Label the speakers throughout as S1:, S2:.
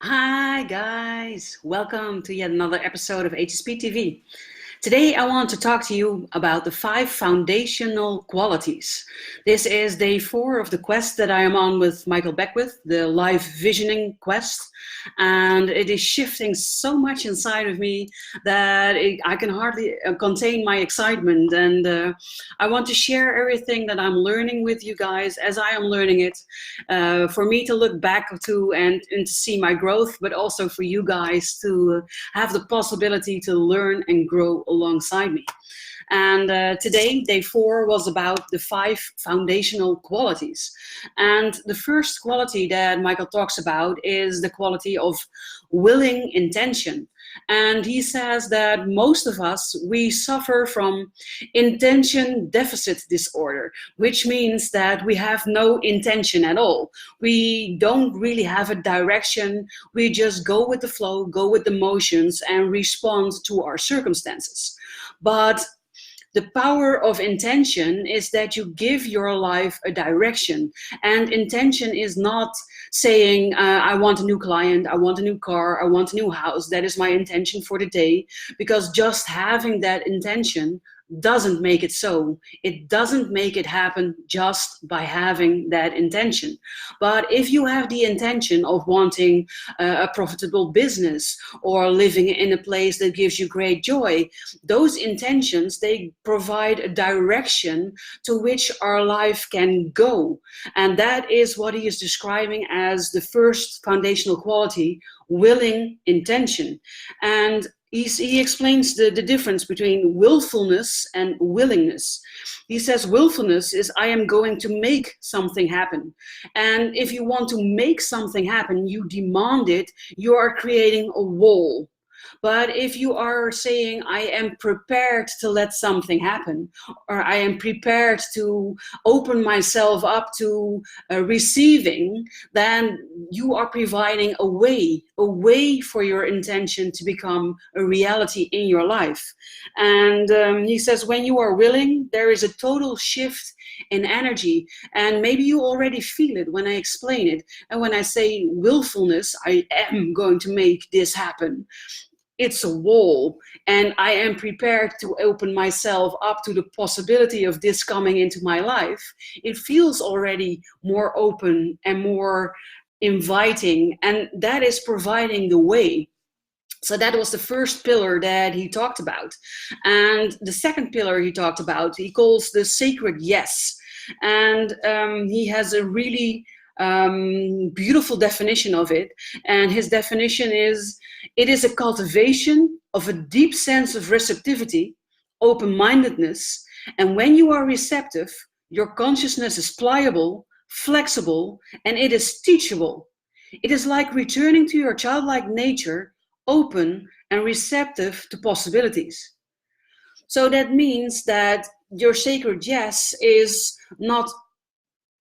S1: Hi guys, welcome to yet another episode of HSP TV. Today I want to talk to you about the 5 foundational qualities. This is day 4 of the quest that I am on with Michael Beckwith, the life visioning quest. And it is shifting so much inside of me that I can hardly contain my excitement. And I want to share everything that I'm learning with you guys as I am learning it, for me to look back to and to see my growth, but also for you guys to have the possibility to learn and grow alongside me. And today, day 4 was about the 5 foundational qualities. And the first quality that Michael talks about is the quality of willing intention. And he says that most of us, we suffer from intention deficit disorder, which means that we have no intention at all. We don't really have a direction. We just go with the flow, go with the motions, and respond to our circumstances. But the power of intention is that you give your life a direction. And intention is not saying, I want a new client, I want a new car, I want a new house. That is my intention for the day. Because just having that intention doesn't make it so. It doesn't make it happen just by having that intention. But if you have the intention of wanting a profitable business or living in a place that gives you great joy, those intentions, they provide a direction to which our life can go. And that is what he is describing as the first foundational quality, willing intention. And he explains the difference between willfulness and willingness. He says willfulness is I am going to make something happen. And if you want to make something happen, you demand it, you are creating a wall. But if you are saying, I am prepared to let something happen, or I am prepared to open myself up to receiving, then you are providing a way for your intention to become a reality in your life. And he says, when you are willing, there is a total shift in energy. And maybe you already feel it when I explain it. And when I say willfulness, I am going to make this happen. It's a wall, and I am prepared to open myself up to the possibility of this coming into my life. It feels already more open and more inviting, and that is providing the way. So that was the first pillar that he talked about. And the second pillar he talked about, he calls the sacred yes. And he has a really beautiful definition of it. And his definition is, it is a cultivation of a deep sense of receptivity, open-mindedness, and when you are receptive, your consciousness is pliable, flexible, and it is teachable. It is like returning to your childlike nature, open and receptive to possibilities. So that means that your sacred yes is not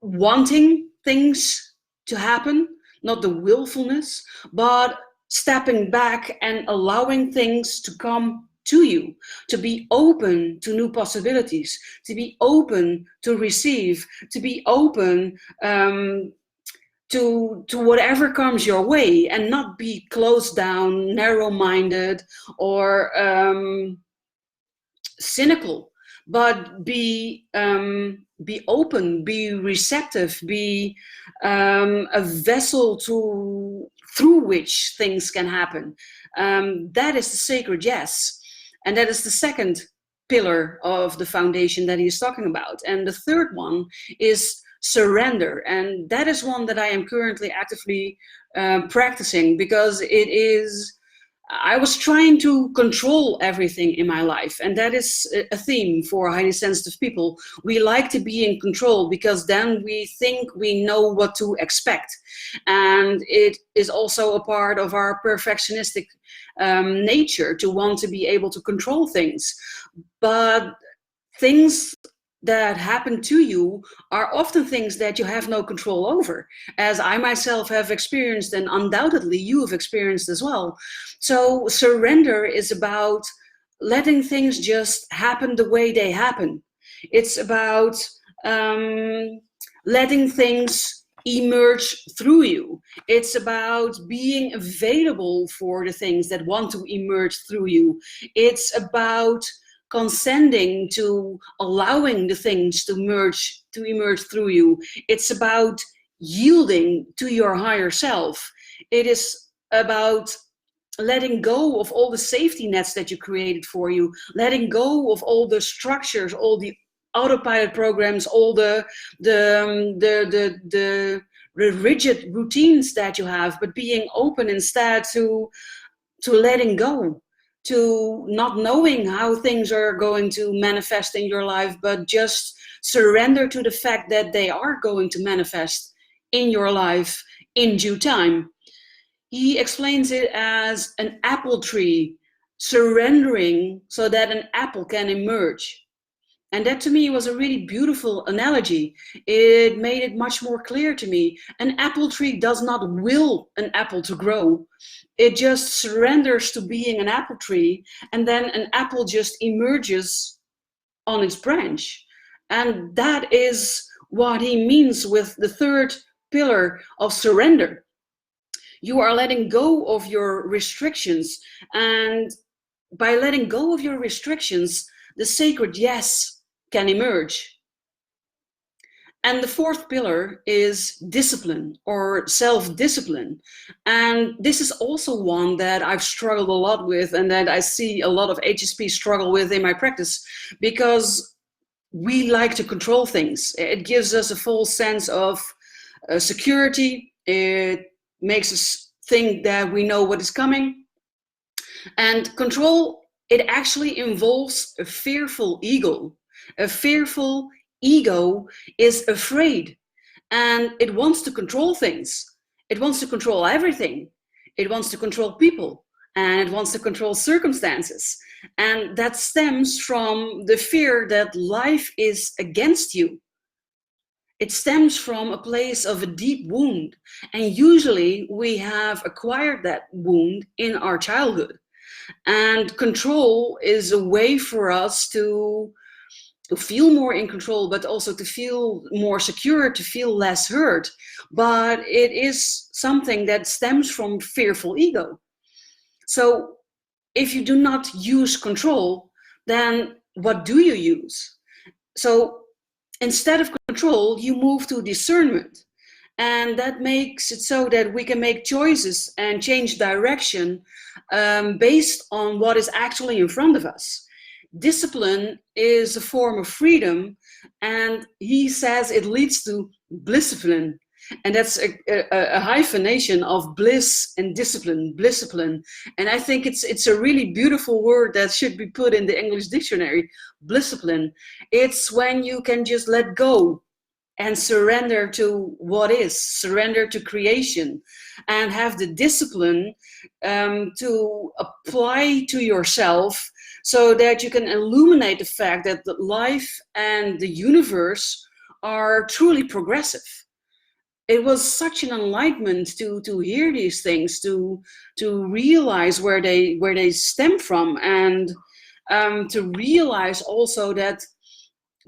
S1: wanting things to happen, not the willfulness, but stepping back and allowing things to come to you, to be open to new possibilities, to be open to receive, to be open to whatever comes your way, and not be closed down, narrow-minded, or cynical, but be open, be receptive, be a vessel through which things can happen. That is the sacred yes. And that is the second pillar of the foundation that he's talking about. And the third one is surrender. And that is one that I am currently actively practicing, because it is, I was trying to control everything in my life, and that is a theme for highly sensitive people. We like to be in control because then we think we know what to expect. And it is also a part of our perfectionistic nature to want to be able to control things. But things that happen to you are often things that you have no control over, as I myself have experienced, and undoubtedly you have experienced as well. So surrender is about letting things just happen the way they happen. It's about letting things emerge through you. It's about being available for the things that want to emerge through you. It's about consenting to allowing the things to emerge through you. It's about yielding to your higher self. It is about letting go of all the safety nets that you created for you, letting go of all the structures, all the autopilot programs, all the rigid routines that you have, but being open instead to letting go, to not knowing how things are going to manifest in your life, but just surrender to the fact that they are going to manifest in your life in due time. He explains it as an apple tree surrendering so that an apple can emerge. And that to me was a really beautiful analogy. It made it much more clear to me. An apple tree does not will an apple to grow. It just surrenders to being an apple tree, and then an apple just emerges on its branch. And that is what he means with the third pillar of surrender. You are letting go of your restrictions, and by letting go of your restrictions, the sacred yes can emerge. And the fourth pillar is discipline or self-discipline. And this is also one that I've struggled a lot with, and that I see a lot of HSP struggle with in my practice, because we like to control things. It gives us a false sense of security. It makes us think that we know what is coming. And control, it actually involves a fearful ego. A fearful ego is afraid, and it wants to control things. It wants to control everything. It wants to control people, and it wants to control circumstances. And that stems from the fear that life is against you. It stems from a place of a deep wound, and usually we have acquired that wound in our childhood. And control is a way for us to feel more in control, but also to feel more secure, to feel less hurt. But it is something that stems from fearful ego. So if you do not use control, then what do you use? So instead of control, you move to discernment. And that makes it so that we can make choices and change direction based on what is actually in front of us. Discipline is a form of freedom, and he says it leads to blisscipline. And that's a hyphenation of bliss and discipline, blisscipline. And I think it's a really beautiful word that should be put in the English dictionary, blisscipline. It's when you can just let go and surrender to what is, surrender to creation, and have the discipline to apply to yourself, so that you can illuminate the fact that the life and the universe are truly progressive. It was such an enlightenment to hear these things, to realize where they stem from, and to realize also that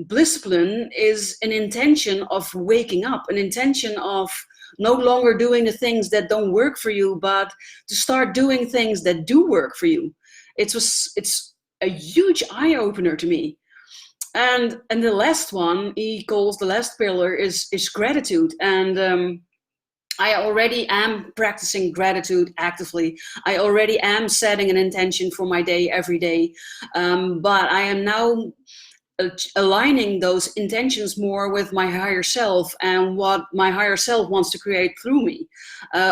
S1: blisscipline is an intention of waking up, an intention of no longer doing the things that don't work for you, but to start doing things that do work for you. It's a huge eye-opener to me. And the last one he calls, the last pillar, is gratitude. And I already am practicing gratitude actively. I already am setting an intention for my day every day. But I am now aligning those intentions more with my higher self and what my higher self wants to create through me,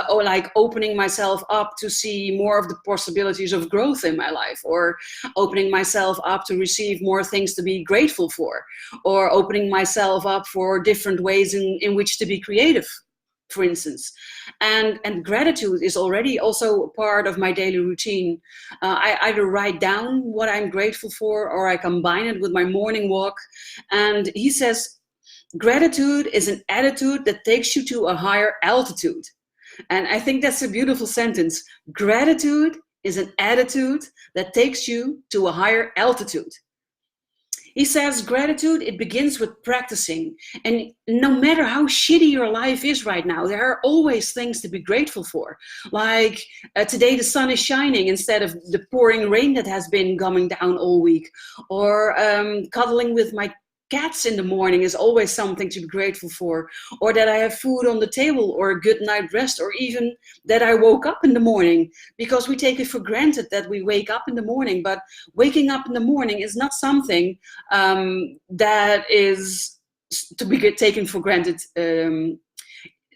S1: or like opening myself up to see more of the possibilities of growth in my life, or opening myself up to receive more things to be grateful for, or opening myself up for different ways in which to be creative, for instance. And gratitude is already also a part of my daily routine. I either write down what I'm grateful for, or I combine it with my morning walk. And he says, gratitude is an attitude that takes you to a higher altitude. And I think that's a beautiful sentence. Gratitude is an attitude that takes you to a higher altitude. He says gratitude, it begins with practicing. And no matter how shitty your life is right now, there are always things to be grateful for. Like today the sun is shining instead of the pouring rain that has been coming down all week. Or cuddling with my cats in the morning is always something to be grateful for. Or that I have food on the table, or a good night rest, or even that I woke up in the morning. Because we take it for granted that we wake up in the morning, but waking up in the morning is not something that is to be taken for granted.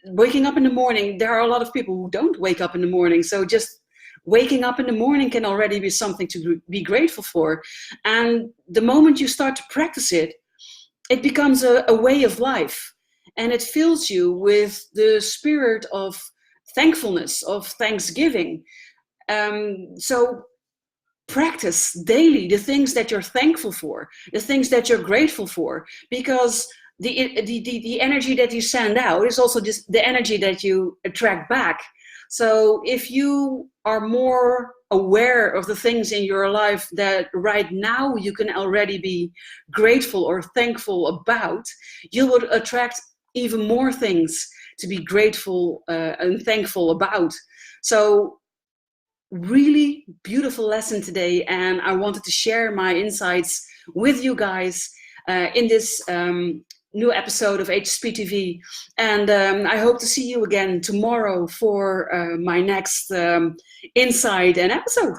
S1: Waking up in the morning, there are a lot of people who don't wake up in the morning, so just waking up in the morning can already be something to be grateful for. And the moment you start to practice it, it becomes a way of life, and it fills you with the spirit of thankfulness, of thanksgiving. So practice daily the things that you're thankful for, the things that you're grateful for, because the energy that you send out is also just the energy that you attract back. So if you are more aware of the things in your life that right now you can already be grateful or thankful about, you will attract even more things to be grateful and thankful about. So really beautiful lesson today, and I wanted to share my insights with you guys in this new episode of HSP TV. And I hope to see you again tomorrow for my next insight and episode.